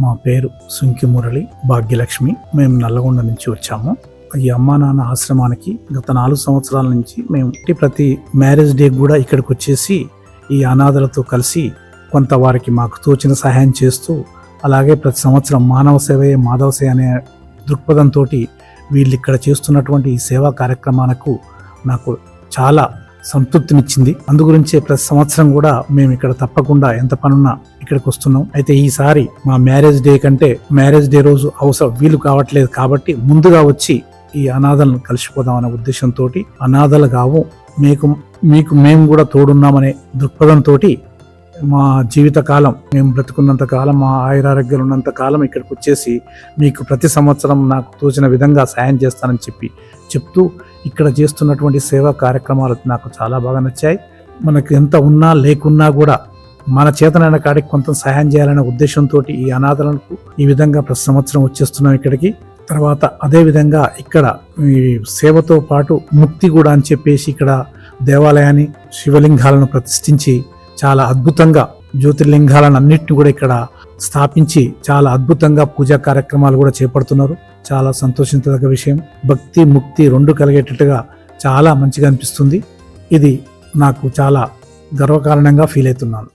మా పేరు సుంకి మురళి భాగ్యలక్ష్మి. మేము నల్లగొండ నుంచి వచ్చాము. ఈ అమ్మా నాన్న ఆశ్రమానికి గత 4 సంవత్సరాల నుంచి మేము ప్రతి మ్యారేజ్ డే కూడా ఇక్కడికి వచ్చేసి ఈ అనాథలతో కలిసి కొంత వారికి మాకు తోచిన సహాయం చేస్తూ, అలాగే ప్రతి సంవత్సరం మానవ సేవయే మాధవ సేవ అనే దృక్పథంతో వీళ్ళు ఇక్కడ చేస్తున్నటువంటి ఈ సేవా కార్యక్రమాలకు నాకు చాలా సంతృప్తినిచ్చింది. అందుగురించే ప్రతి సంవత్సరం కూడా మేము ఇక్కడ తప్పకుండా ఎంత పనున్నా ఇక్కడికి వస్తున్నాం. అయితే ఈసారి మా మ్యారేజ్ డే కంటే మ్యారేజ్ డే రోజు వీలు కావట్లేదు కాబట్టి ముందుగా వచ్చి ఈ అనాథలను కలిసిపోదాం అనే ఉద్దేశంతో, అనాథలు కావు మీకు మేము కూడా తోడున్నామనే దృక్పథంతో మా జీవిత కాలం, మేము బ్రతుకున్నంత కాలం, మా ఆయురారోగ్యాలు ఉన్నంత కాలం ఇక్కడికి వచ్చేసి మీకు ప్రతి సంవత్సరం నాకు తోచిన విధంగా సాయం చేస్తానని చెప్తూ ఇక్కడ చేస్తున్నటువంటి సేవా కార్యక్రమాలు నాకు చాలా బాగా నచ్చాయి. మనకు ఎంత ఉన్నా లేకున్నా కూడా మన చేతనైన కాడికి కొంత సహాయం చేయాలనే ఉద్దేశంతో ఈ అనాథలకు ఈ విధంగా ప్రతి సంవత్సరం వచ్చేస్తున్నాం ఇక్కడికి. తర్వాత అదే విధంగా ఇక్కడ ఈ సేవతో పాటు ముక్తి కూడా అని చెప్పేసి ఇక్కడ దేవాలయాన్ని, శివలింగాలను ప్రతిష్ఠించి చాలా అద్భుతంగా జ్యోతిర్లింగాలను అన్నిటిని కూడా ఇక్కడ స్థాపించి చాలా అద్భుతంగా పూజా కార్యక్రమాలు కూడా చేపడుతున్నారు. చాలా సంతోషించదగ్గ విషయం. భక్తి ముక్తి రెండు కలిగేటట్టుగా చాలా మంచిగా అనిపిస్తుంది. ఇది నాకు చాలా గర్వకారణంగా ఫీల్ అవుతున్నాను.